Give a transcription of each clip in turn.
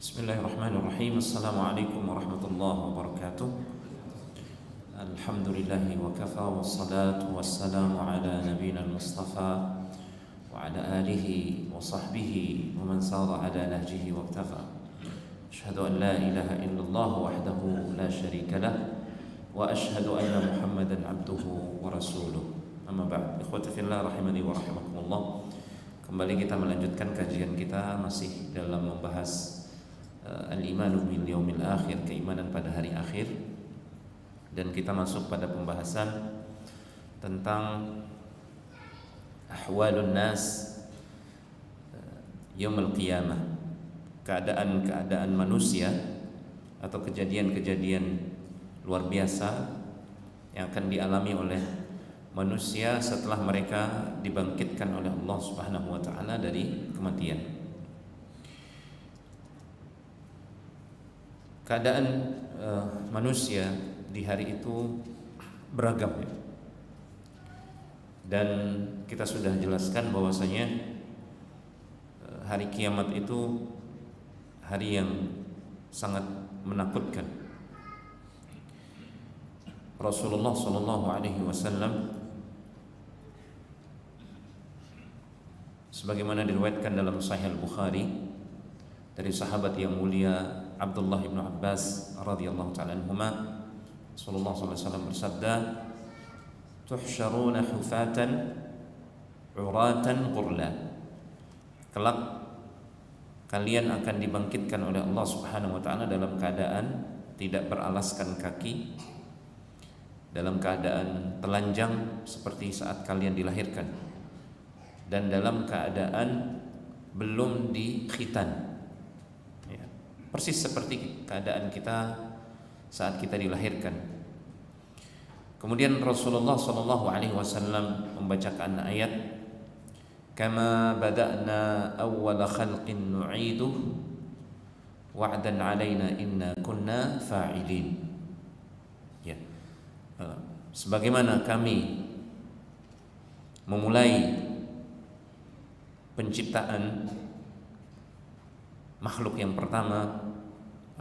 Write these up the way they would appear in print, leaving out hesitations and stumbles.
Bismillahirrahmanirrahim. Assalamualaikum warahmatullahi wabarakatuh. Alhamdulillahi wa kafa wassalatu wassalamu ala nabiyina al-mustafa wa ala alihi wa sahbihi wa man sara ala nahjihi wa iktafa. Asyhadu an la ilaha illallah wahdahu la syarika lah wa asyhadu anna Muhammadan abduhu wa rasuluh. Amma ba'd. Ikhwati fillah rahimani wa rahimakumullah. Kembali kita melanjutkan kajian kita masih dalam membahas al-imanu bil yaumil akhir, keimanan pada hari akhir, dan kita masuk pada pembahasan tentang ahwalun nas yaumil qiyamah, keadaan-keadaan manusia atau kejadian-kejadian luar biasa yang akan dialami oleh manusia setelah mereka dibangkitkan oleh Allah Subhanahu wa taala dari kematian. Keadaan manusia di hari itu beragam, dan kita sudah jelaskan bahwasanya hari kiamat itu hari yang sangat menakutkan. Rasulullah sallallahu alaihi wasallam sebagaimana diriwayatkan dalam Sahih Al-Bukhari dari sahabat yang mulia Abdullah bin Abbas radhiyallahu ta'ala anhuma, Rasulullah SAW bersabda, "Tuhsyaruna hufatan uratan ghurla." Kelak kalian akan dibangkitkan oleh Allah Subhanahu wa taala dalam keadaan tidak beralaskan kaki, dalam keadaan telanjang seperti saat kalian dilahirkan, dan dalam keadaan belum dikhitan, ya, persis seperti keadaan kita saat kita dilahirkan. Kemudian Rasulullah SAW membacakan ayat, "Kama bada'na awwala khalqin nu'iduh wa'dan 'alaina inna kunna fa'ilin." Ya, sebagaimana kami memulai penciptaan makhluk yang pertama,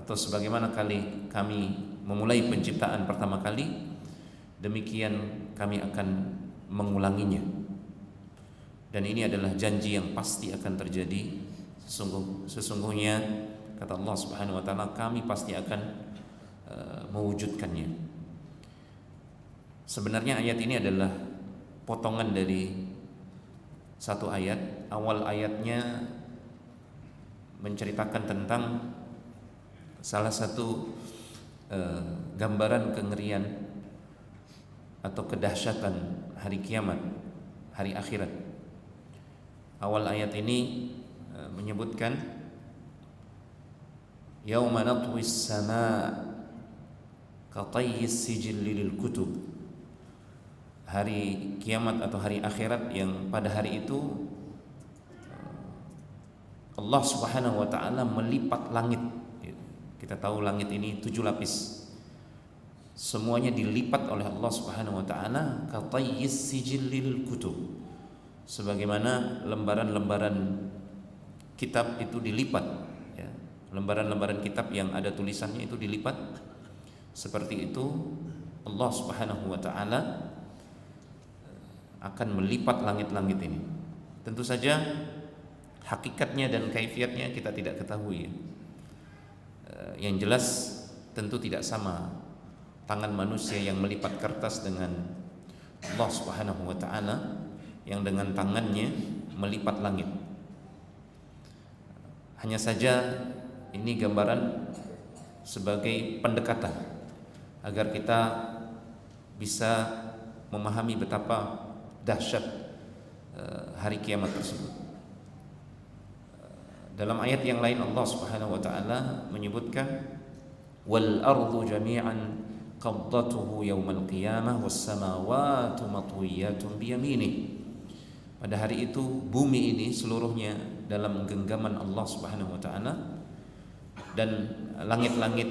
atau sebagaimana kami memulai penciptaan pertama kali, demikian kami akan mengulanginya. Dan ini adalah janji yang pasti akan terjadi. Sesungguhnya kata Allah Subhanahu wa taala, kami pasti akan mewujudkannya. Sebenarnya ayat ini adalah potongan dari satu ayat. Awal ayatnya menceritakan tentang salah satu gambaran kengerian atau kedahsyatan hari kiamat, hari akhirat. Awal ayat ini menyebutkan, "Yauma natwis samaa katayyis sijilli lil kutub." Hari kiamat atau hari akhirat yang pada hari itu Allah Subhanahu wa taala melipat langit. Kita tahu langit ini 7 lapis. Semuanya dilipat oleh Allah Subhanahu wa taala katayyis sijillil kutub. Sebagaimana lembaran-lembaran kitab itu dilipat, ya. Lembaran-lembaran kitab yang ada tulisannya itu dilipat. Seperti itu Allah Subhanahu wa taala akan melipat langit-langit ini. Tentu saja hakikatnya dan kaifiatnya kita tidak ketahui, ya. Yang jelas tentu tidak sama tangan manusia yang melipat kertas dengan Allah Subhanahu wa taala yang dengan tangannya melipat langit. Hanya saja ini gambaran sebagai pendekatan agar kita bisa memahami betapa dahsyat hari kiamat tersebut. Dalam ayat yang lain Allah Subhanahu wa taala menyebutkan, "Wal ardu jami'an qabdatuhu yaumal qiyamah was samawati matwiyatun bi yaminih." Pada hari itu bumi ini seluruhnya dalam genggaman Allah Subhanahu wa taala, dan langit-langit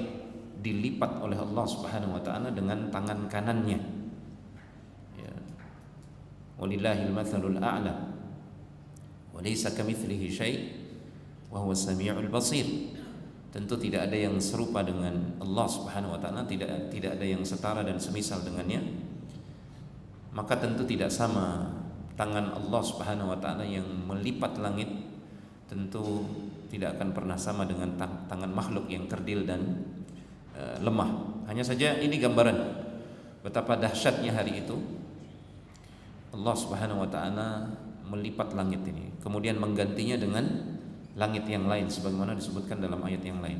dilipat oleh Allah Subhanahu wa taala dengan tangan kanannya. Walillahil mathalul a'la wa laysa kamitslihi syai' wa huwas samiul basir. tentu tidak ada yang serupa dengan Allah Subhanahu wa taala, tidak ada yang setara dan semisal dengannya. Maka tentu tidak sama tangan Allah Subhanahu wa taala yang melipat langit, tentu tidak akan pernah sama dengan tangan makhluk yang kerdil dan lemah. Hanya saja ini gambaran betapa dahsyatnya hari itu Allah Subhanahu wa taala melipat langit ini, kemudian menggantinya dengan langit yang lain sebagaimana disebutkan dalam ayat yang lain.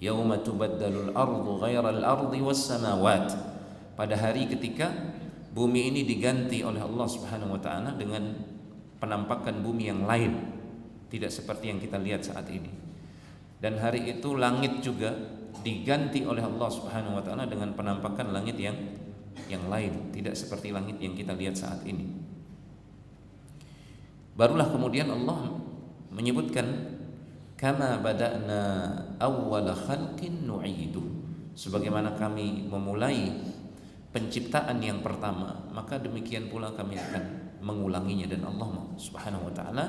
Yauma tubaddalul ardu ghairal ardi was samawat. Pada hari ketika bumi ini diganti oleh Allah Subhanahu wa taala dengan penampakan bumi yang lain, tidak seperti yang kita lihat saat ini. Dan hari itu langit juga diganti oleh Allah Subhanahu wa taala dengan penampakan langit yang lain, tidak seperti langit yang kita lihat saat ini. Barulah kemudian Allah menyebutkan kama bada'na awwala khalqin nu'idu, sebagaimana kami memulai penciptaan yang pertama, maka demikian pula kami akan mengulanginya. Dan Allah Subhanahu wa taala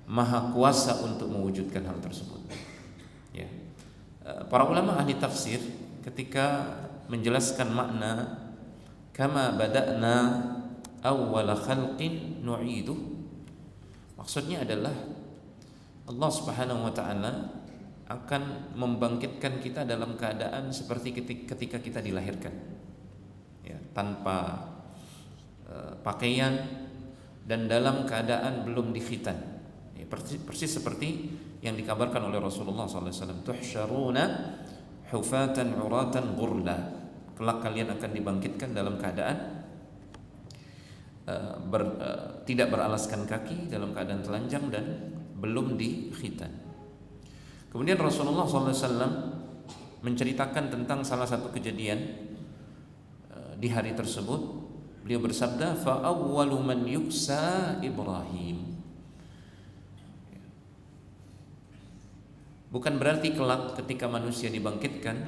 Maha kuasa untuk mewujudkan hal tersebut. Ya. Para ulama ahli tafsir ketika menjelaskan makna kama bada'na awwala khalqin nu'idu, maksudnya adalah Allah Subhanahu wa taala akan membangkitkan kita dalam keadaan seperti ketika kita dilahirkan, ya, tanpa pakaian dan dalam keadaan belum dikhitan, ya, persis seperti yang dikabarkan oleh Rasulullah SAW, tuhsyaruna hufatan uratan ghurla, kelak kalian akan dibangkitkan dalam keadaan tidak beralaskan kaki, dalam keadaan telanjang dan belum dikhitan. Kemudian Rasulullah SAW menceritakan tentang salah satu kejadian di hari tersebut. Beliau bersabda, fa awwalu man yuksa Ibrahim. Bukan berarti kelak ketika manusia dibangkitkan,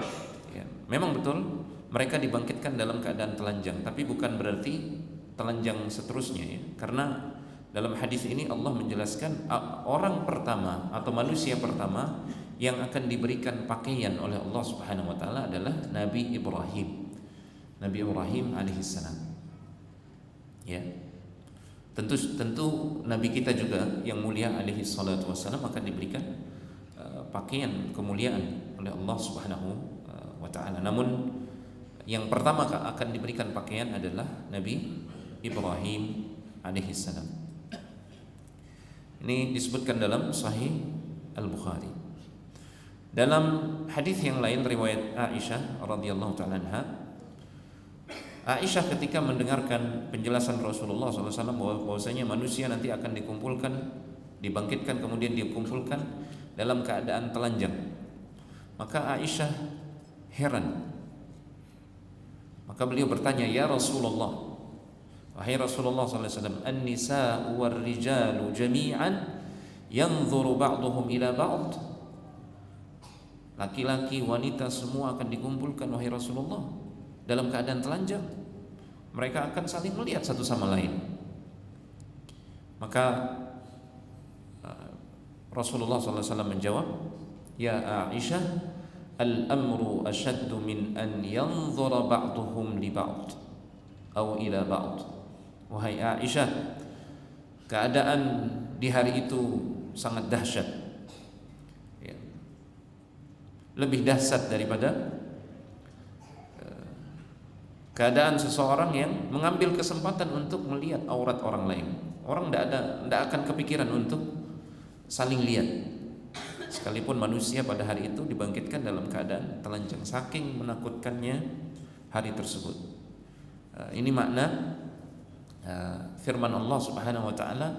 ya, memang betul mereka dibangkitkan dalam keadaan telanjang, tapi bukan berarti telanjang seterusnya, ya. Karena dalam hadis ini Allah menjelaskan orang pertama atau manusia pertama yang akan diberikan pakaian oleh Allah Subhanahu wa taala adalah Nabi Ibrahim. Nabi Ibrahim alaihissalam. Ya. Tentu Nabi kita juga yang mulia alaihi salatu wassalam akan diberikan pakaian kemuliaan oleh Allah Subhanahu wa taala. Namun yang pertama akan diberikan pakaian adalah Nabi Ibrahim alaihissalam. Ini disebutkan dalam Sahih Al-Bukhari. Dalam hadis yang lain riwayat Aisyah radhiyallahu taala anha, Aisyah ketika mendengarkan penjelasan Rasulullah SAW bahwasanya manusia nanti akan dikumpulkan, dibangkitkan kemudian dikumpulkan dalam keadaan telanjang, maka Aisyah heran. Maka beliau bertanya, ya Rasulullah, wahai Rasulullah SAW, an-nisa'u war-rijalu jami'an yanzuru ba'duhum ila ba'd. Laki-laki, wanita semua akan dikumpulkan wahai Rasulullah dalam keadaan telanjang. Mereka akan saling melihat satu sama lain. Maka Rasulullah SAW menjawab, ya Aisyah, al-amru ashaddu min an yanzura ba'duhum li ba'd atau ila ba'd. Wahai Aisyah, keadaan di hari itu sangat dahsyat, ya. Lebih dahsyat daripada keadaan seseorang yang mengambil kesempatan untuk melihat aurat orang lain. Orang tidak akan kepikiran untuk saling lihat, sekalipun manusia pada hari itu dibangkitkan dalam keadaan telanjang, saking menakutkannya hari tersebut. Ini makna firman Allah Subhanahu wa taala,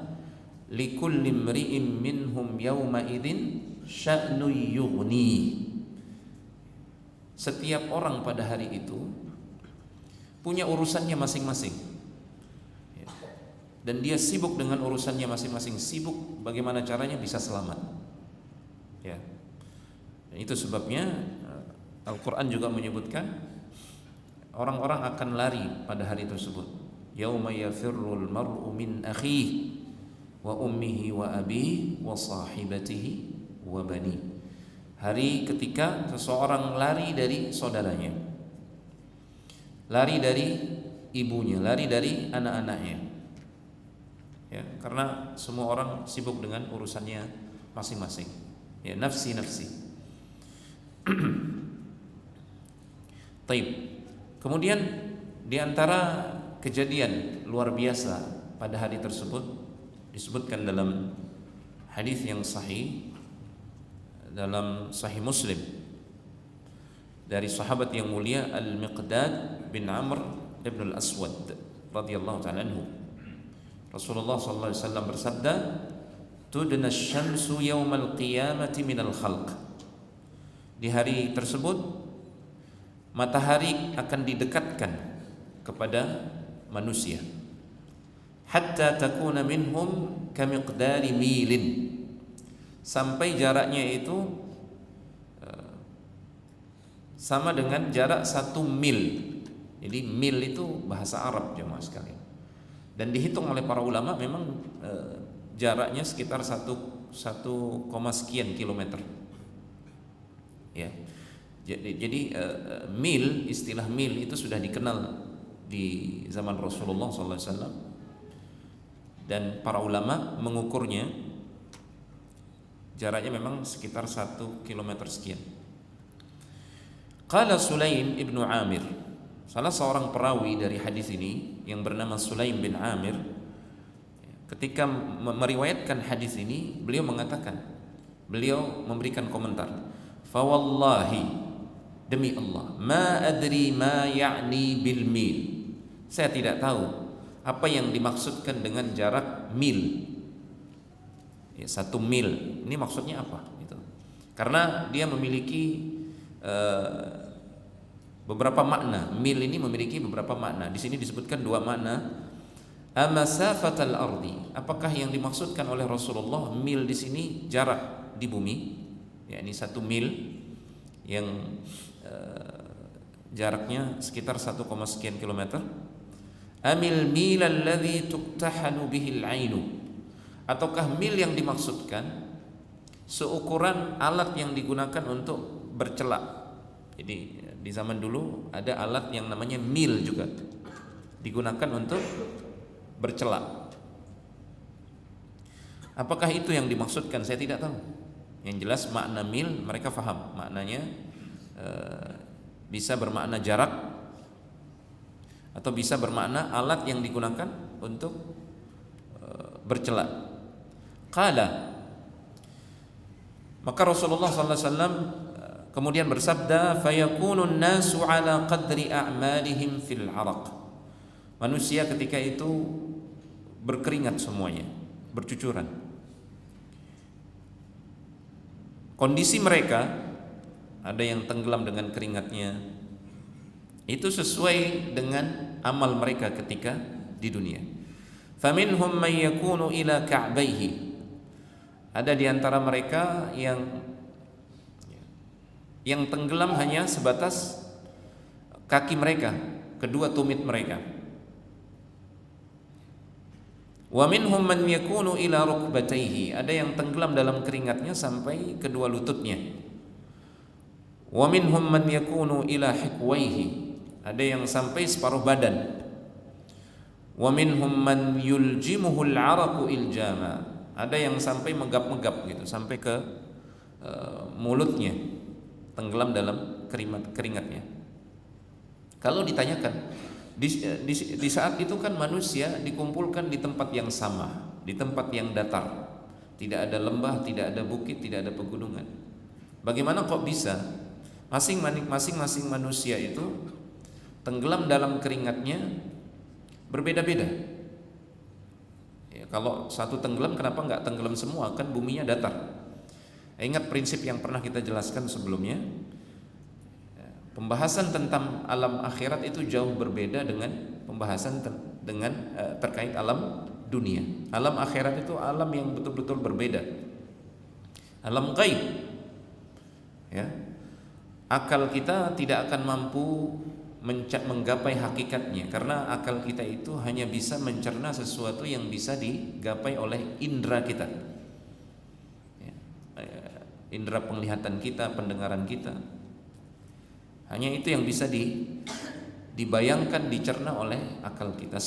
likulli imri'in minhum yawma idzin sya'nu yughni. Setiap orang pada hari itu punya urusannya masing-masing, dan dia sibuk dengan urusannya masing-masing, sibuk bagaimana caranya bisa selamat, ya. Dan itu sebabnya Al-Quran juga menyebutkan orang-orang akan lari pada hari tersebut. Yauma yafirrul mar'u min akhihi wa ummihi wa abihi wa sahibatihi wa bani. Hari ketika seseorang lari dari saudaranya, lari dari ibunya, lari dari anak-anaknya. Ya, karena semua orang sibuk dengan urusannya masing-masing. Ya, nafsi. Taib. Kemudian di antara kejadian luar biasa pada hari tersebut disebutkan dalam hadis yang sahih dalam Sahih Muslim dari sahabat yang mulia Al-Miqdad bin Amr ibn al-Aswad radhiyallahu ta'ala anhu. Rasulullah sallallahu alaihi wasallam bersabda, "Tudna asy-syamsu yaumal qiyamati minal khalq." Di hari tersebut matahari akan didekatkan kepada manusia hatta takuna minhum kamiqdari milin, sampai jaraknya itu sama dengan jarak 1 mil. Jadi mil itu bahasa Arab jemaah sekalian, dan dihitung oleh para ulama memang jaraknya sekitar 1, sekian kilometer. Ya. Jadi mil, istilah mil itu sudah dikenal di zaman Rasulullah SAW, dan para ulama mengukurnya jaraknya memang sekitar 1 kilometer sekian. Qala Sulaim ibnu Amir, salah seorang perawi dari hadis ini yang bernama Sulaim bin Amir, ketika meriwayatkan hadis ini, beliau mengatakan, beliau memberikan komentar, fa wallahi, demi Allah, ma adri ma ya'ni bil mil, saya tidak tahu apa yang dimaksudkan dengan jarak mil. Ya, 1 mil ini maksudnya apa gitu. Karena dia memiliki beberapa makna. Mil ini memiliki beberapa makna. Di sini disebutkan 2 makna. Amasafatal ardi, apakah yang dimaksudkan oleh Rasulullah mil di sini jarak di bumi, yakni 1 mil yang jaraknya sekitar 1, sekian kilometer. Amil mil alladhi tuktahanu bihil ainu, ataukah mil yang dimaksudkan seukuran alat yang digunakan untuk bercelak. Jadi di zaman dulu ada alat yang namanya mil juga, digunakan untuk bercelak. Apakah itu yang dimaksudkan? Saya tidak tahu. Yang jelas makna mil mereka faham, maknanya bisa bermakna jarak atau bisa bermakna alat yang digunakan untuk bercelak. Qala, maka Rasulullah SAW kemudian bersabda, fayakunun nasu ala qadri a'malihim fil araq. Manusia ketika itu berkeringat semuanya, bercucuran. Kondisi mereka, ada yang tenggelam dengan keringatnya, itu sesuai dengan amal mereka ketika di dunia. Faminhum man yakunu ila ka'baihi, ada di antara mereka yang tenggelam hanya sebatas kaki mereka, kedua tumit mereka. Wa minhum man yakunu ila rukbatayhi, ada yang tenggelam dalam keringatnya sampai kedua lututnya. Wa minhum man yakunu ila hiqwaihi, ada yang sampai separuh badan. Wa minhum man yuljimuhul araqu iljama, ada yang sampai megap-megap gitu, sampai ke mulutnya, tenggelam dalam keringatnya. Kalau ditanyakan di saat itu kan manusia dikumpulkan di tempat yang sama, di tempat yang datar, tidak ada lembah, tidak ada bukit, tidak ada pegunungan. Bagaimana kok bisa masing-masing manusia itu tenggelam dalam keringatnya berbeda-beda? Ya, kalau satu tenggelam, kenapa nggak tenggelam semua? Kan buminya datar. Ingat prinsip yang pernah kita jelaskan sebelumnya. Pembahasan tentang alam akhirat itu jauh berbeda dengan pembahasan terkait alam dunia. Alam akhirat itu alam yang betul-betul berbeda, alam gaib. Ya, akal kita tidak akan mampu menggapai hakikatnya, karena akal kita itu hanya bisa mencerna sesuatu yang bisa digapai oleh indera kita. Ya, indera penglihatan kita, pendengaran kita. Hanya itu yang bisa dibayangkan, dicerna oleh akal kita.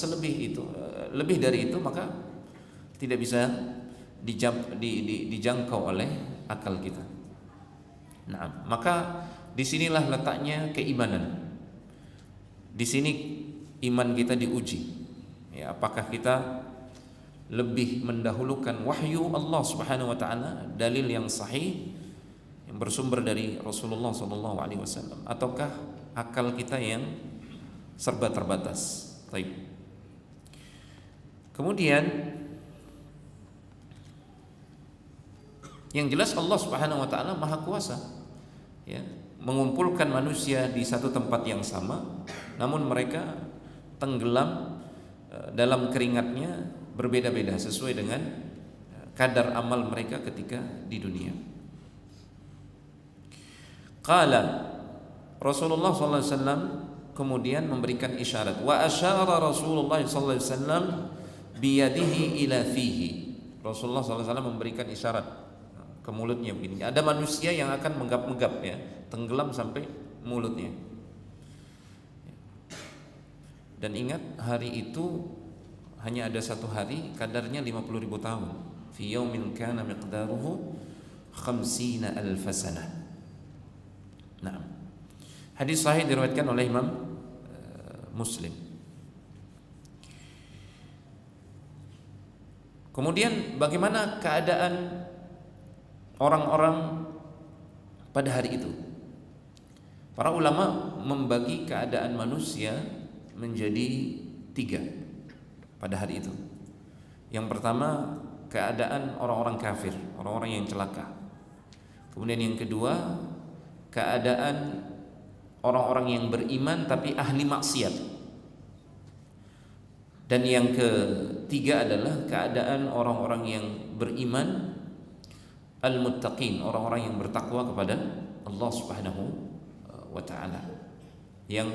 Lebih dari itu maka tidak bisa dijangkau oleh akal kita. Nah, maka disinilah letaknya keimanan. Di sini iman kita diuji. Ya, apakah kita lebih mendahulukan wahyu Allah Subhanahu wa taala, dalil yang sahih yang bersumber dari Rasulullah sallallahu alaihi wasallam, ataukah akal kita yang serba terbatas. Baik. Kemudian yang jelas Allah Subhanahu wa taala Maha Kuasa, ya, mengumpulkan manusia di satu tempat yang sama, namun mereka tenggelam dalam keringatnya berbeda-beda sesuai dengan kadar amal mereka ketika di dunia. Qala Rasulullah sallallahu alaihi wasallam kemudian memberikan isyarat, wa asyara Rasulullah sallallahu alaihi wasallam biyadihi ila fihi. Rasulullah sallallahu alaihi wasallam memberikan isyarat ke mulutnya begini. Ada manusia yang akan menggap-menggap, ya, tenggelam sampai mulutnya. Dan ingat, hari itu hanya ada satu hari, kadarnya 50.000 tahun. Fi yaumin kana miqdaruhu 50,000 sanah. Nah, hadis sahih diriwayatkan oleh Imam Muslim. Kemudian bagaimana keadaan orang-orang pada hari itu? Para ulama membagi keadaan manusia menjadi 3 pada hari itu. Yang pertama, keadaan orang-orang kafir, orang-orang yang celaka. Kemudian yang kedua, keadaan orang-orang yang beriman tapi ahli maksiat. Dan yang ketiga adalah keadaan orang-orang yang beriman, al-muttaqin, orang-orang yang bertakwa kepada Allah Subhanahu wa taala, yang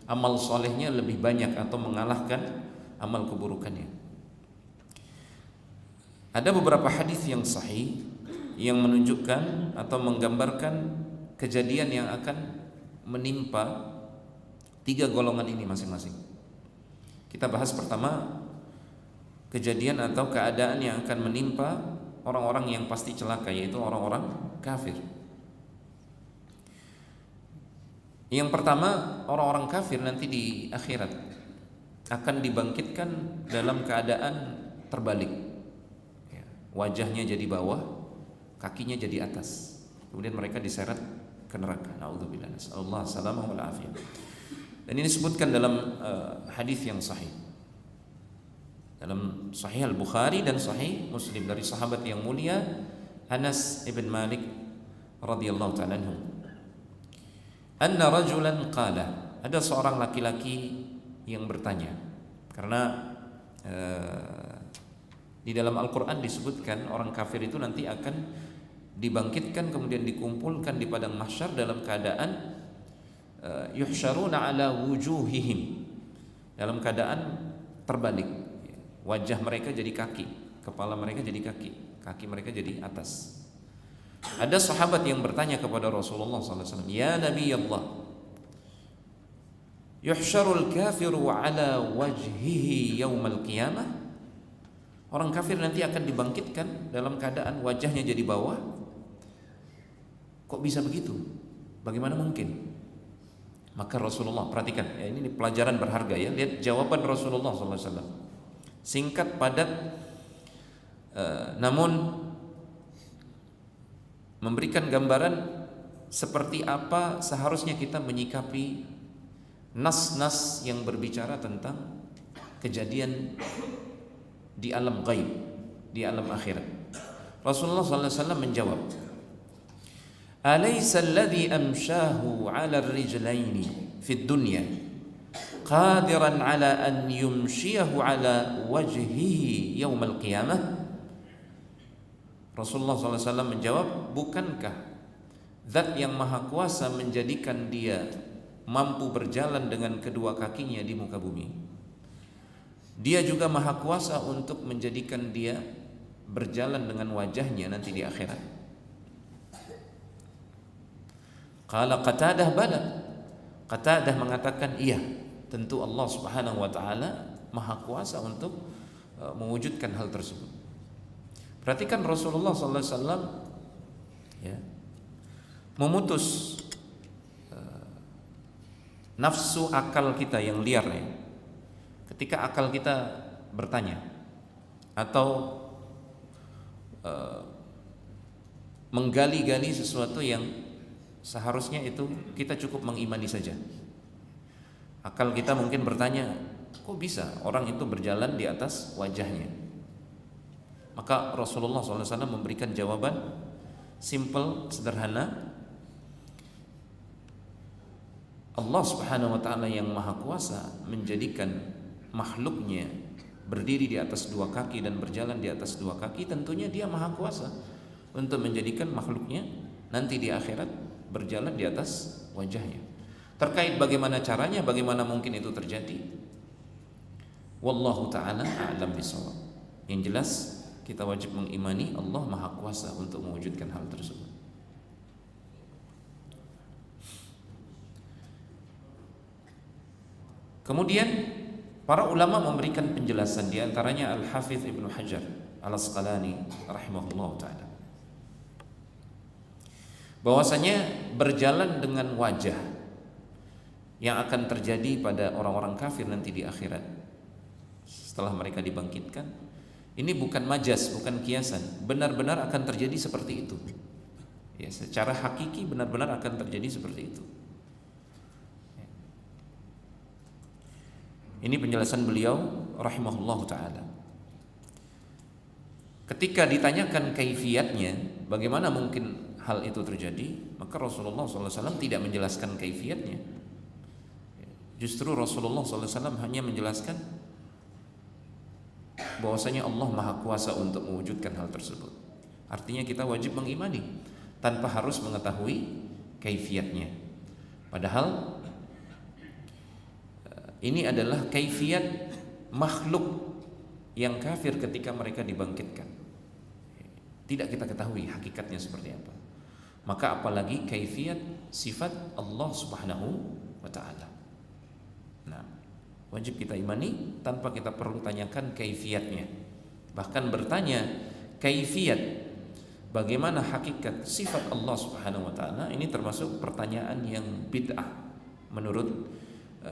amal solehnya lebih banyak atau mengalahkan amal keburukannya. Ada beberapa hadis yang sahih yang menunjukkan atau menggambarkan kejadian yang akan menimpa 3 golongan ini masing-masing. Kita bahas pertama kejadian atau keadaan yang akan menimpa orang-orang yang pasti celaka, yaitu orang-orang kafir. Yang pertama, orang-orang kafir nanti di akhirat akan dibangkitkan dalam keadaan terbalik, ya, wajahnya jadi bawah, kakinya jadi atas. Kemudian mereka diseret ke neraka. Naudzubillah, nasallallahu salamah wal afiyah. Dan ini disebutkan dalam hadis yang sahih, dalam Sahih Al-Bukhari dan Sahih Muslim dari sahabat yang mulia Anas ibn Malik radhiyallahu ta'ala anhu. Anna rajulan qala, ada seorang laki-laki yang bertanya, karena di dalam Al-Quran disebutkan orang kafir itu nanti akan dibangkitkan kemudian dikumpulkan di padang mahsyar dalam keadaan yuhsyaruna ala wujuhihim, dalam keadaan terbalik, wajah mereka jadi kaki, kepala mereka jadi kaki, kaki mereka jadi atas. Ada sahabat yang bertanya kepada Rasulullah SAW, ya Nabi Allah, yuhsyarul kafiru ala wajhihi yaumal qiyamah, orang kafir nanti akan dibangkitkan dalam keadaan wajahnya jadi bawah. Kok bisa begitu? Bagaimana mungkin? Maka Rasulullah, perhatikan ya, ini pelajaran berharga ya. Lihat jawaban Rasulullah SAW, singkat, padat, namun memberikan gambaran seperti apa seharusnya kita menyikapi nas-nas yang berbicara tentang kejadian di alam gaib, di alam akhirat. Rasulullah SAW menjawab, alaysa alladhi amshahu ala ar-rijlaini fid dunya qadiran ala an yumshiyahu ala wajhihi yaumal qiyamah. Rasulullah SAW menjawab, bukankah zat yang maha kuasa menjadikan dia mampu berjalan dengan kedua kakinya di muka bumi, dia juga maha kuasa untuk menjadikan dia berjalan dengan wajahnya nanti di akhirat. Qala Qatadah bala. Qatadah mengatakan iya, tentu Allah Subhanahu wa taala Maha Kuasa untuk mewujudkan hal tersebut. Perhatikan Rasulullah sallallahu alaihi wasallam ya, memutus nafsu akal kita yang liar ya. Ketika akal kita bertanya atau menggali-gali sesuatu yang seharusnya itu kita cukup mengimani saja. Akal kita mungkin bertanya, kok bisa orang itu berjalan di atas wajahnya? Maka Rasulullah SAW memberikan jawaban simple, sederhana. Allah Subhanahu wa taala yang Maha Kuasa menjadikan makhluknya berdiri di atas dua kaki dan berjalan di atas dua kaki, tentunya Dia Maha Kuasa untuk menjadikan makhluknya nanti di akhirat berjalan di atas wajahnya. Terkait bagaimana caranya, bagaimana mungkin itu terjadi, wallahu taala a'lam bishawab. Yang jelas kita wajib mengimani Allah Maha Kuasa untuk mewujudkan hal tersebut. Kemudian para ulama memberikan penjelasan, di antaranya Al-Hafidz Ibnu Hajar Al-Asqalani rahimahullah taala, bahwasanya berjalan dengan wajah yang akan terjadi pada orang-orang kafir nanti di akhirat setelah mereka dibangkitkan, ini bukan majas, bukan kiasan, benar-benar akan terjadi seperti itu ya, secara hakiki benar-benar akan terjadi seperti itu. Ini penjelasan beliau rahimahullah ta'ala. Ketika ditanyakan kaifiyatnya, bagaimana mungkin hal itu terjadi, maka Rasulullah SAW tidak menjelaskan kaifiyatnya. Justru Rasulullah SAW hanya menjelaskan bahwasanya Allah Maha Kuasa untuk mewujudkan hal tersebut. Artinya kita wajib mengimani tanpa harus mengetahui kaifiyatnya. Padahal ini adalah kaifiyat makhluk yang kafir ketika mereka dibangkitkan. Tidak kita ketahui hakikatnya seperti apa. Maka apalagi kaifiyat sifat Allah Subhanahu wa taala. Nah, wajib kita imani tanpa kita perlu tanyakan kaifiyatnya. Bahkan bertanya kaifiyat bagaimana hakikat sifat Allah Subhanahu wa taala, ini termasuk pertanyaan yang bid'ah menurut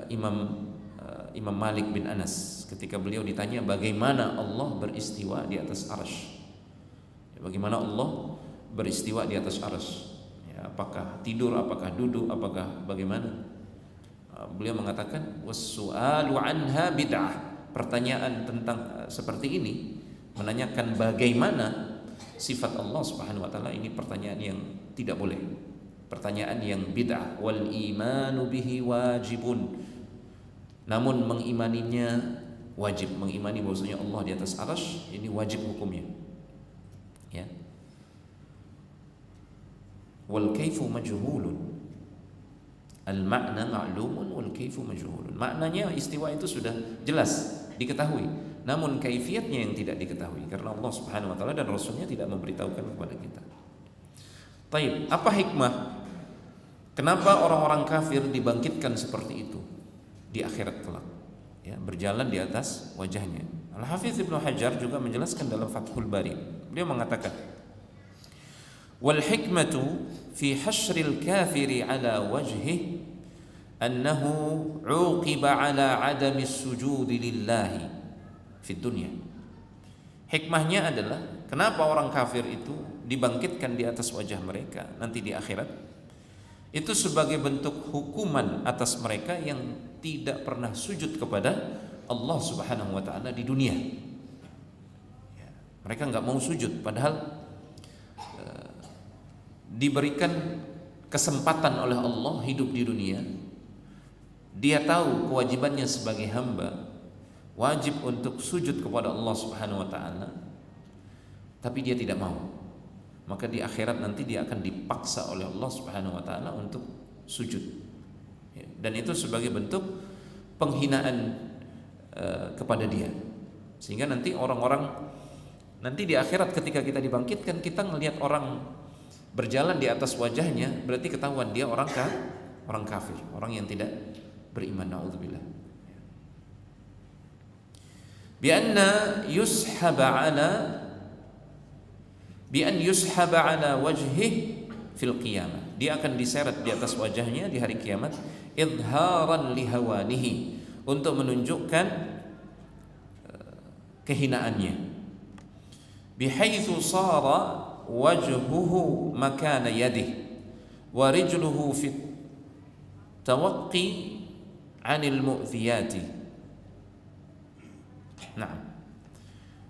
Imam Malik bin Anas ketika beliau ditanya bagaimana Allah beristiwa di atas arsy. Bagaimana Allah beristiwa di atas arsy? Ya, apakah tidur, apakah duduk, apakah bagaimana? Beliau mengatakan was-su'alu anha bid'ah. Pertanyaan tentang seperti ini, menanyakan bagaimana sifat Allah Subhanahu wa taala, ini pertanyaan yang tidak boleh. Pertanyaan yang bid'ah. Wal imanu bihi wajibun. Namun mengimaninya wajib, mengimani bahwasanya Allah di atas arsy ini wajib hukumnya. Ya. Wal kaifu majhulun. Al makna ma'lumun wal kaifu majhulun. Maknanya istiwa itu sudah jelas diketahui, namun kaifiatnya yang tidak diketahui karena Allah Subhanahu wa taala dan Rasulnya tidak memberitahukan kepada kita. Baik, apa hikmah kenapa orang-orang kafir dibangkitkan seperti itu di akhirat kelak, ya, berjalan di atas wajahnya? Al-Hafidz Ibnu Hajar juga menjelaskan dalam Fathul Bari. Beliau mengatakan, wal hikmatu fi hasyril kafiri ala wajhihi annahu uqiba ala adami sujudi lillahi fid dunya. Hikmahnya adalah kenapa orang kafir itu dibangkitkan di atas wajah mereka nanti di akhirat, itu sebagai bentuk hukuman atas mereka yang tidak pernah sujud kepada Allah Subhanahu wa taala di dunia. Ya, mereka enggak mau sujud padahal diberikan kesempatan oleh Allah hidup di dunia. Dia tahu kewajibannya sebagai hamba, wajib untuk sujud kepada Allah Subhanahu wa taala, tapi dia tidak mau. Maka di akhirat nanti dia akan dipaksa oleh Allah Subhanahu wa taala untuk sujud. Dan itu sebagai bentuk penghinaan kepada dia. Sehingga nanti orang-orang nanti di akhirat ketika kita dibangkitkan, kita melihat orang berjalan di atas wajahnya, berarti ketahuan dia orang kafir, orang yang tidak beriman. Naudzubillah. Bi an yushaba ala wajhihi fil qiyamah. Dia akan diseret di atas wajahnya di hari kiamat, idharan lihawanihi, untuk menunjukkan kehinaannya. Bihaitsu sara wajhuhu makana yadihi wa rijluhu fit tawaqqi 'anil mu'thiyati. Nah,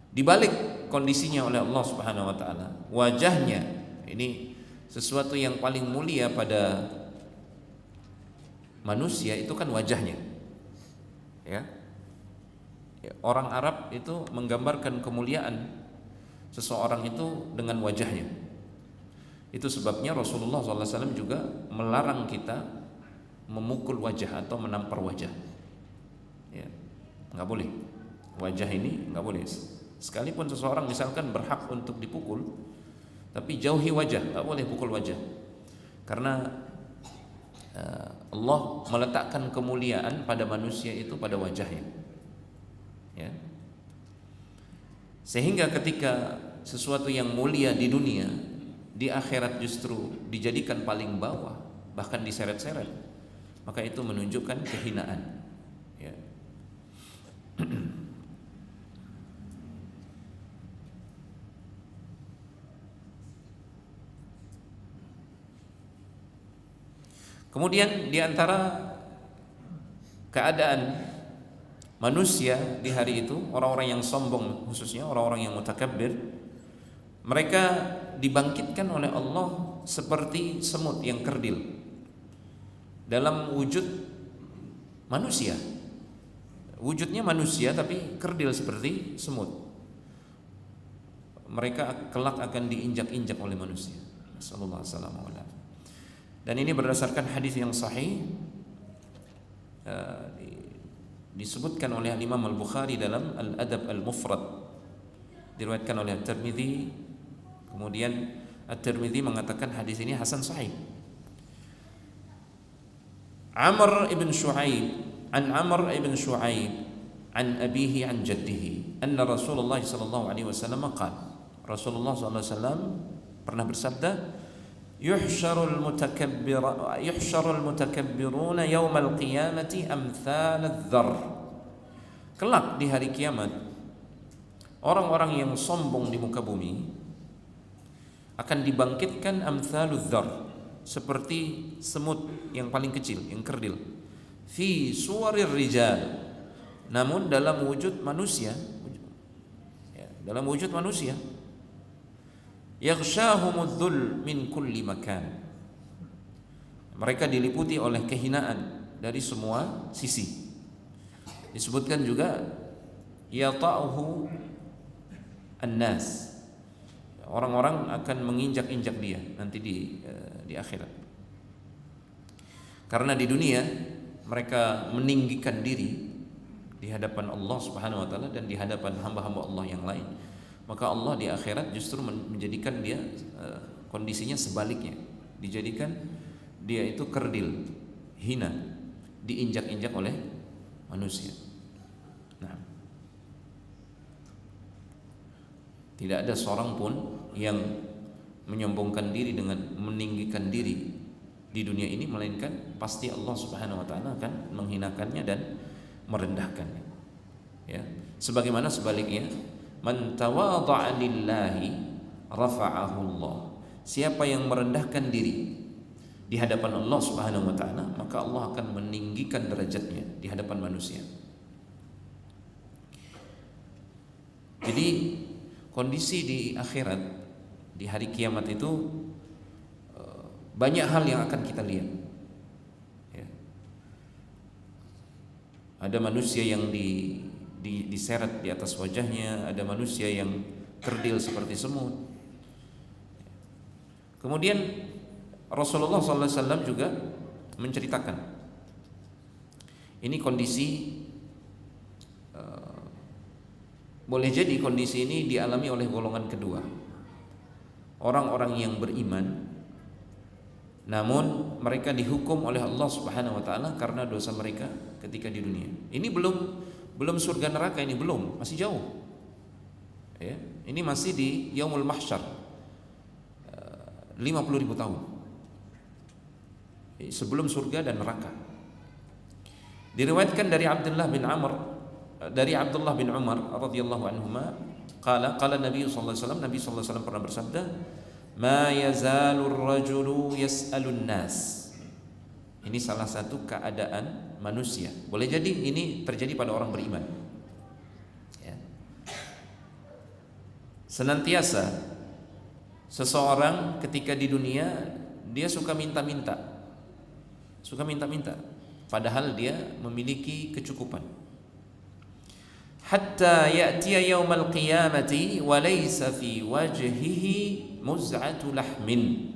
dibalik kondisinya oleh Allah Subhanahu wa taala, wajahnya ini sesuatu yang paling mulia pada manusia, itu kan wajahnya. Ya. Orang Arab itu menggambarkan kemuliaan seseorang itu dengan wajahnya. Itu sebabnya Rasulullah SAW juga melarang kita memukul wajah atau menampar wajah. Ya, nggak boleh. Wajah ini nggak boleh. Sekalipun seseorang misalkan berhak untuk dipukul, tapi jauhi wajah, nggak boleh pukul wajah. Karena Allah meletakkan kemuliaan pada manusia itu pada wajahnya. Ya. Sehingga ketika sesuatu yang mulia di dunia, di akhirat justru dijadikan paling bawah, bahkan diseret-seret, maka itu menunjukkan kehinaan. Ya. Kemudian di antara keadaan manusia di hari itu, orang-orang yang sombong, khususnya orang-orang yang mutakabbir, mereka dibangkitkan oleh Allah seperti semut yang kerdil dalam wujud manusia. Wujudnya manusia tapi kerdil seperti semut. Mereka kelak akan diinjak-injak oleh manusia. Sallallahu alaihi wasallam. Dan ini berdasarkan hadis yang sahih, disebutkan oleh Imam Al-Bukhari dalam Al-Adab Al-Mufrad, diriwayatkan oleh At-Tirmidzi. Kemudian At-Tirmidzi mengatakan hadis ini hasan sahih. Amr ibn Shu'aib an abihi an jaddihi anna Rasulullah sallallahu alaihi wasallam qala, Rasulullah sallallahu alaihi wasallam pernah bersabda, yuhsyarul mutakabbiruna yaumal qiyamati amthal adh-dharr. Kelak di hari kiamat, orang-orang yang sombong di muka bumi akan dibangkitkan amthaludz dzar, seperti semut yang paling kecil, yang kerdil, fi suwarir rijal, namun dalam wujud manusia, dalam wujud manusia. Yaghshahumudzul min kulli makan, mereka diliputi oleh kehinaan dari semua sisi. Disebutkan juga yata'uhu an-nas, orang-orang akan menginjak-injak dia nanti di akhirat. Karena di dunia mereka meninggikan diri di hadapan Allah Subhanahu wa taala dan di hadapan hamba-hamba Allah yang lain, maka Allah di akhirat justru menjadikan dia kondisinya sebaliknya, dijadikan dia itu kerdil, hina, diinjak-injak oleh manusia. Nah, tidak ada seorang pun yang menyombongkan diri dengan meninggikan diri di dunia ini, melainkan pasti Allah Subhanahu wa taala akan menghinakannya dan merendahkannya. Ya, sebagaimana sebaliknya, man tawadha'a lillahi rafa'ahu Allah. Siapa yang merendahkan diri di hadapan Allah Subhanahu wa taala, maka Allah akan meninggikan derajatnya di hadapan manusia. Jadi kondisi di akhirat, di hari kiamat itu banyak hal yang akan kita lihat. Ya. Ada manusia yang diseret di atas wajahnya, ada manusia yang kerdil seperti semut. Kemudian Rasulullah SAW juga menceritakan ini kondisi, boleh jadi kondisi ini dialami oleh golongan kedua, orang-orang yang beriman namun mereka dihukum oleh Allah Subhanahu wa taala karena dosa mereka ketika di dunia. Ini belum surga neraka, ini belum, masih jauh. Ya, ini masih di Yaumul Mahsyar. 50.000 tahun sebelum surga dan neraka. Diriwayatkan dari Abdullah bin Umar radhiyallahu anhuma qala Nabi sallallahu alaihi wasallam, Nabi sallallahu alaihi wasallam pernah bersabda, ma yazalur rajulu yas'alun nas. Ini salah satu keadaan manusia. Boleh jadi ini terjadi pada orang beriman. Ya. Senantiasa seseorang ketika di dunia dia suka minta-minta, padahal dia memiliki kecukupan. Hatta ya'tiya yaumal qiyamati wa laysa fi wajhihi muz'atu lahmin.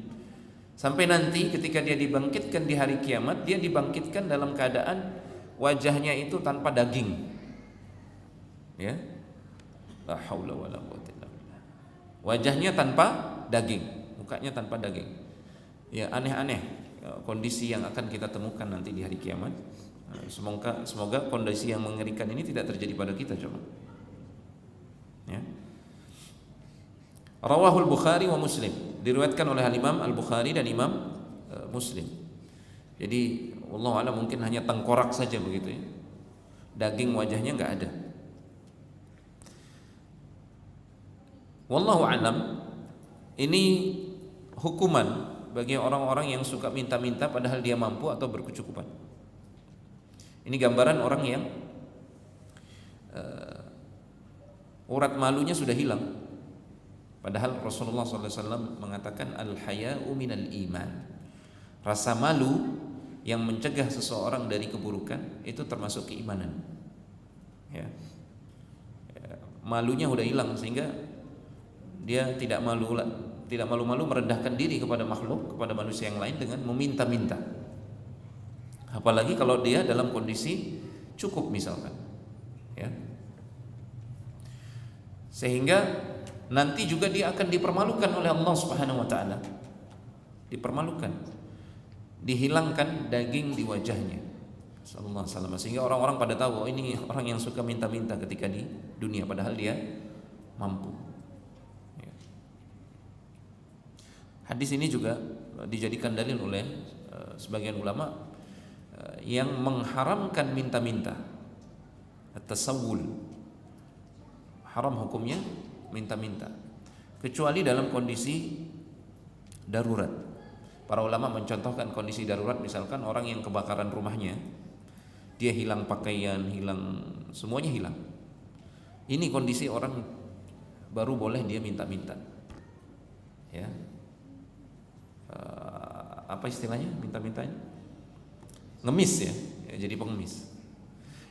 Sampai nanti ketika dia dibangkitkan di hari kiamat, dia dibangkitkan dalam keadaan wajahnya itu tanpa daging. Ya. La haula wala quwwata illa billah. Wajahnya tanpa daging, mukanya tanpa daging. Ya, aneh-aneh kondisi yang akan kita temukan nanti di hari kiamat. Semoga kondisi yang mengerikan ini tidak terjadi pada kita, coba. Ya. Rawahul Bukhari wa Muslim, diriwayatkan oleh Imam Al-Bukhari dan Imam Muslim. Jadi wallahu a'lam mungkin hanya tengkorak saja begitu ya. Daging wajahnya enggak ada. Wallahu a'lam, ini hukuman bagi orang-orang yang suka minta-minta padahal dia mampu atau berkecukupan. Ini gambaran orang yang urat malunya sudah hilang. Padahal Rasulullah SAW mengatakan al-haya'u minal iman. Rasa malu yang mencegah seseorang dari keburukan itu termasuk keimanan. Ya. Malunya udah hilang sehingga dia tidak malu-malu merendahkan diri kepada makhluk, kepada manusia yang lain dengan meminta-minta. Apalagi kalau dia dalam kondisi cukup misalkan. Ya. Sehingga nanti juga dia akan dipermalukan oleh Allah Subhanahu wa taala. Dipermalukan. Dihilangkan daging di wajahnya. Sallallahu alaihi wasallam, sehingga orang-orang pada tahu, oh, ini orang yang suka minta-minta ketika di dunia padahal dia mampu. Ya. Hadis ini juga dijadikan dalil oleh sebagian ulama yang mengharamkan minta-minta. At-tasawwul. Haram hukumnya minta-minta, kecuali dalam kondisi darurat. Para ulama mencontohkan kondisi darurat, misalkan orang yang kebakaran rumahnya, dia hilang pakaian, semuanya hilang. Ini kondisi orang baru boleh dia minta-minta. Ya. Apa istilahnya minta-mintanya? Ngemis ya, jadi pengemis.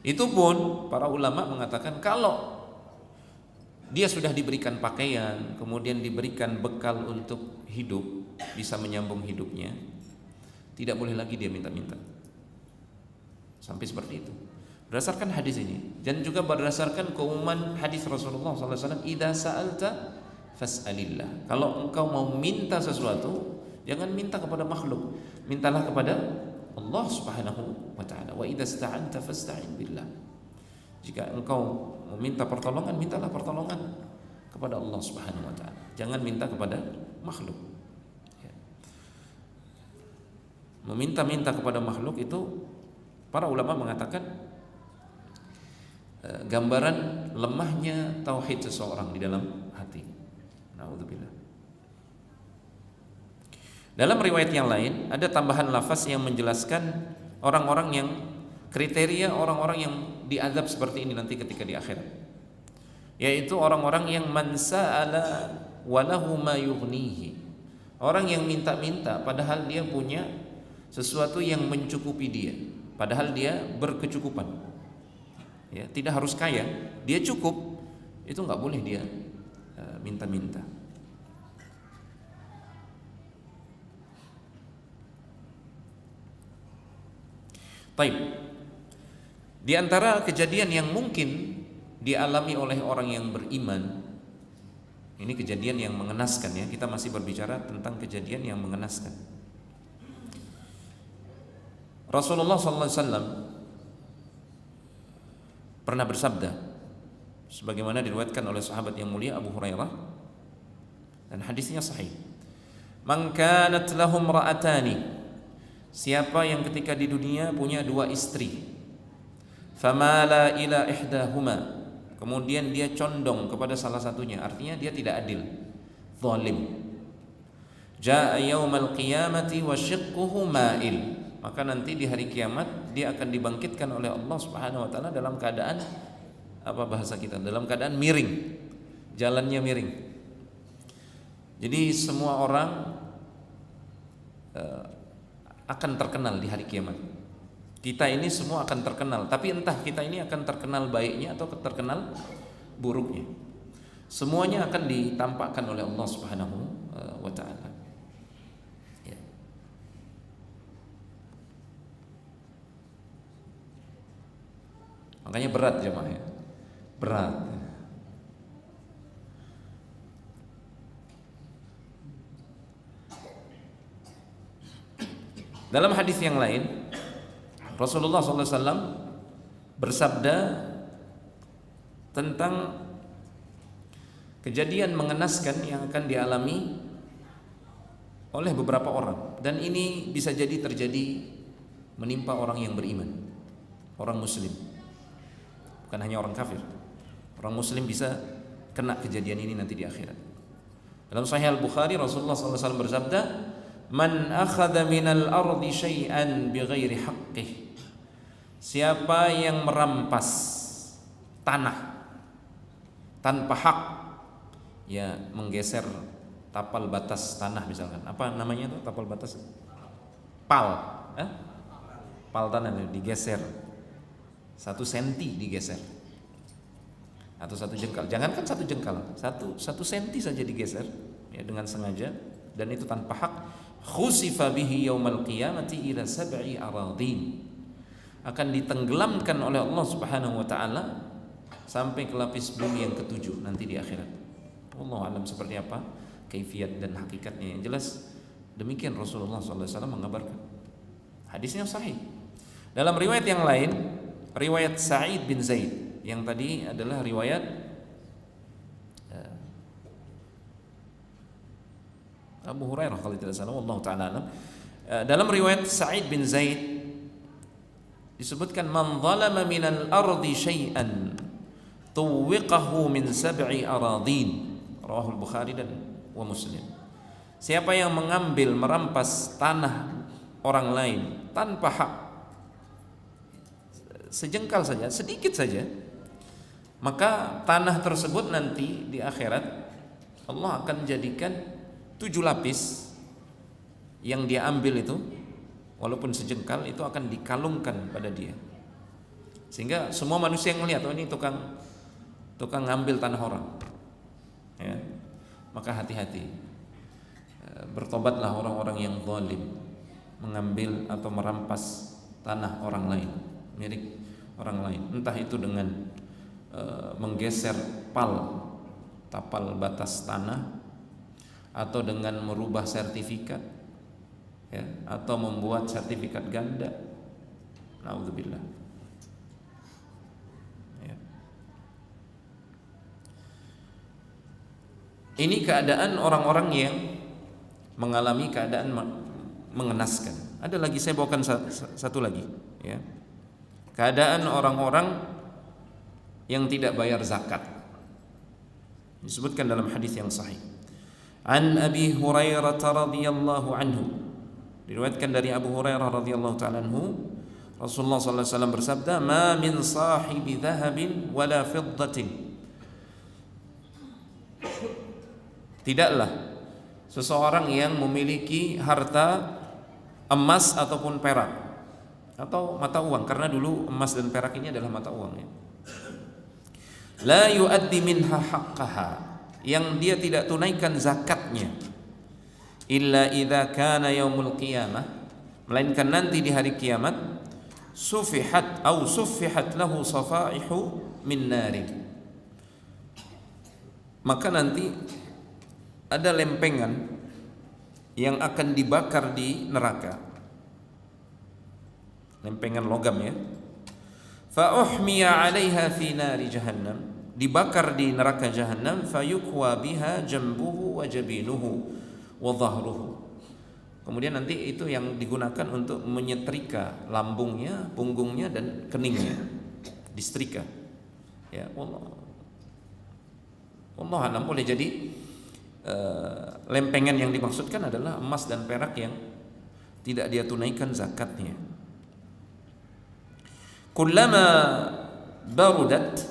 Itu pun para ulama mengatakan kalau dia sudah diberikan pakaian, kemudian diberikan bekal untuk hidup, bisa menyambung hidupnya, tidak boleh lagi dia minta-minta. Sampai seperti itu. Berdasarkan hadis ini dan juga berdasarkan keumuman hadis Rasulullah SAW, idza sa'alta fas'alillah. Kalau engkau mau minta sesuatu, jangan minta kepada makhluk, mintalah kepada Allah Subhanahu wa taala. Wa idza sta'anta fasta'in billah. Jika engkau meminta pertolongan, mintalah pertolongan kepada Allah Subhanahu wa taala. Jangan minta kepada makhluk. Ya. Meminta-minta kepada makhluk itu para ulama mengatakan gambaran lemahnya tauhid seseorang di dalam hati. Nauzubillah. Dalam riwayat yang lain ada tambahan lafaz yang menjelaskan orang-orang yang kriteria orang-orang yang diazab seperti ini nanti ketika di akhirat, yaitu orang-orang yang man sa'ala walahu ma yughnihi, orang yang minta-minta padahal dia punya sesuatu yang mencukupi dia, padahal dia berkecukupan. Ya, tidak harus kaya, dia cukup, itu nggak boleh dia minta-minta. Baik. Di antara kejadian yang mungkin dialami oleh orang yang beriman, ini kejadian yang mengenaskan ya, kita masih berbicara tentang kejadian yang mengenaskan. Rasulullah sallallahu alaihi wasallam pernah bersabda sebagaimana diriwayatkan oleh sahabat yang mulia Abu Hurairah dan hadisnya sahih. Man kanat lahum ra'atani, siapa yang ketika di dunia punya dua istri, famala ila ihdahuma, kemudian dia condong kepada salah satunya, artinya dia tidak adil, zalim. Jaa yaumal qiyamati wa shiqquhu ma'il, maka nanti di hari kiamat dia akan dibangkitkan oleh Allah Subhanahu wa taala dalam keadaan apa bahasa kita? Dalam keadaan miring. Jalannya miring. Jadi semua orang akan terkenal di hari kiamat. Kita ini semua akan terkenal, tapi entah kita ini akan terkenal baiknya atau terkenal buruknya. Semuanya akan ditampakkan oleh Allah Subhanahu wa taala. Ya. Makanya berat jemaah ya. Berat. Dalam hadis yang lain Rasulullah SAW bersabda tentang kejadian mengenaskan yang akan dialami oleh beberapa orang, dan ini bisa jadi terjadi menimpa orang yang beriman, orang muslim, bukan hanya orang kafir. Orang muslim bisa kena kejadian ini nanti di akhirat. Dalam Sahih Al-Bukhari Rasulullah SAW bersabda, man akhadha minal ardi syai'an bighairi haqqih, siapa yang merampas tanah tanpa hak, ya menggeser tapal batas tanah misalkan, apa namanya itu tapal batas, pal tanah digeser 1 senti digeser, atau 1 jengkal, jangankan 1 jengkal, 1 senti saja digeser ya dengan sengaja dan itu tanpa hak, khusifa bihi yaumal qiyamati ila 7 aradin, akan ditenggelamkan oleh Allah Subhanahu wa taala sampai ke lapis bumi yang ke-7 nanti di akhirat. Wallahu alam seperti apa kaifiat dan hakikatnya, yang jelas demikian Rasulullah sallallahu alaihi wasallam mengabarkan. Hadisnya sahih. Dalam riwayat yang lain, riwayat Sa'id bin Zaid, yang tadi adalah riwayat Abu Hurairah kalau tidak salah, wallahu taala alam. Dalam riwayat Sa'id bin Zaid disebutkan, man zalama minal ardi syai'an tuwiqahu min 7 aradin, rawahul Bukhari dan wa Muslim. Siapa yang mengambil, merampas tanah orang lain tanpa hak, sejengkal saja, sedikit saja, maka tanah tersebut nanti di akhirat Allah akan jadikan 7 lapis yang dia ambil itu, walaupun sejengkal, itu akan dikalungkan pada dia, sehingga semua manusia yang melihat, oh ini tukang ngambil tanah orang ya. Maka hati-hati, bertobatlah orang-orang yang zalim, mengambil atau merampas tanah orang lain, milik orang lain, entah itu dengan menggeser tapal batas tanah, atau dengan merubah sertifikat ya, atau membuat sertifikat ganda. Naudzubillah ya. Ini keadaan orang-orang yang mengalami keadaan mengenaskan. Ada lagi, saya bawakan satu lagi ya. Keadaan orang-orang yang tidak bayar zakat disebutkan dalam hadis yang sahih. An Abi Hurairah radhiyallahu anhu, diriwayatkan dari Abu Hurairah radhiyallahu ta'ala anhu, Rasulullah sallallahu alaihi wasallam bersabda, ma min sahibi dhahabin wala fiddatin, tidaklah seseorang yang memiliki harta emas ataupun perak atau mata uang, karena dulu emas dan perak ini adalah mata uang ya. La yuaddi minha haqqaha, yang dia tidak tunaikan zakatnya, illa idza kana yaumul qiyamah, melainkan nanti di hari kiamat, suffihat lahu safaihu min nari, maka nanti ada lempengan yang akan dibakar di neraka. lempengan logam ya. Fa uhmiya 'alaiha fi nari jahannam, dibakar di neraka jahannam, fayukwa biha jambuhu wa jabinuhu wa dhahruhu. Kemudian nanti itu yang digunakan untuk menyetrika lambungnya, punggungnya dan keningnya, disetrika. Ya, Allah alam, boleh jadi lempengan yang dimaksudkan adalah emas dan perak yang tidak dia tunaikan zakatnya. Kullama barudat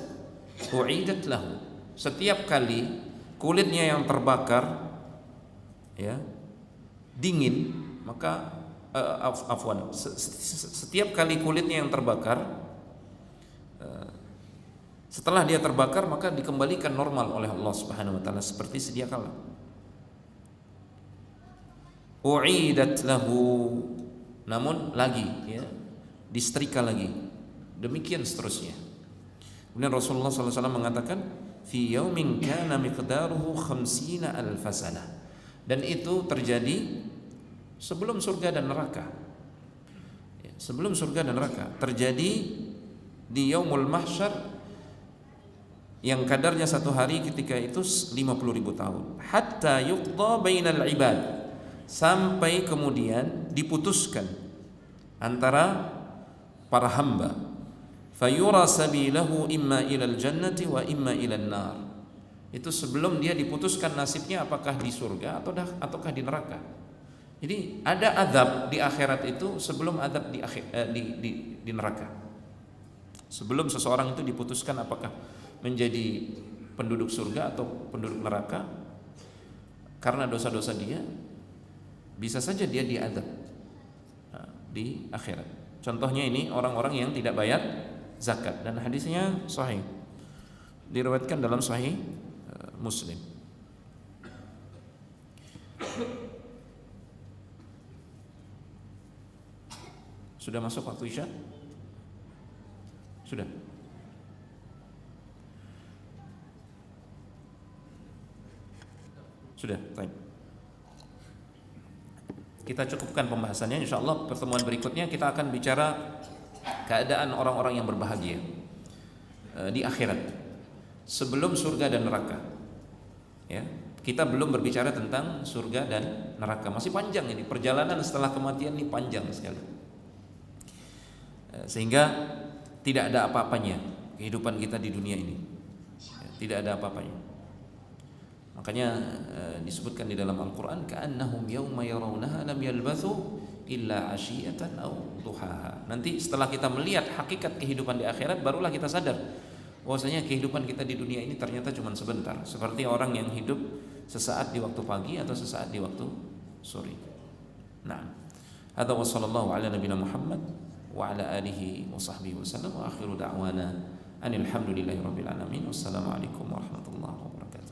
u'idat lahu, setiap kali kulitnya yang terbakar ya dingin, maka setiap kali kulitnya yang terbakar, setelah dia terbakar maka dikembalikan normal oleh Allah Subhanahu wa taala seperti sedia kala. U'idat lahu, namun lagi ya, disetrika lagi. Demikian seterusnya. Kemudian Rasulullah SAW mengatakan, fi yaumin kana miqdaruhu 50 alf sanah. Dan itu terjadi sebelum surga dan neraka. Sebelum surga dan neraka terjadi di yaumul mahsyar yang kadarnya satu hari ketika itu 50.000 tahun. Hatta yuqda bainal ibad, sampai kemudian diputuskan antara para hamba. Fayura sabilahu imma ilal jannati wa imma ilal nar. Itu sebelum dia diputuskan nasibnya apakah di surga ataukah di neraka. Jadi ada azab di akhirat itu sebelum azab di neraka. Sebelum seseorang itu diputuskan apakah menjadi penduduk surga atau penduduk neraka karena dosa-dosa dia, bisa saja dia diazab di akhirat. Contohnya ini orang-orang yang tidak bayar zakat, dan hadisnya sahih, diriwayatkan dalam sahih Muslim. Sudah masuk waktu Isya? Sudah. Sudah, baik. Kita cukupkan pembahasannya. InsyaAllah pertemuan berikutnya kita akan bicara keadaan orang-orang yang berbahagia di akhirat sebelum surga dan neraka. Ya, kita belum berbicara tentang surga dan neraka. Masih panjang ini, perjalanan setelah kematian ini panjang sekali. Sehingga tidak ada apa-apanya kehidupan kita di dunia ini. Tidak ada apa-apanya. Makanya disebutkan di dalam Al-Qur'an, ka'annahum yauma yarawnaha lam yalbathu illa 'ashiyatan aw duhaha. Nanti setelah kita melihat hakikat kehidupan di akhirat, barulah kita sadar bahwasanya kehidupan kita di dunia ini ternyata cuma sebentar, seperti orang yang hidup sesaat di waktu pagi atau sesaat di waktu sore. Nah, hadza wa sallallahu ala nabiyina Muhammad wa ala alihi wa sahbihi wasallam, wa akhiru da'wana anil hamdulillahi rabbil alamin. Wassalamu alaikum warahmatullahi wabarakatuh.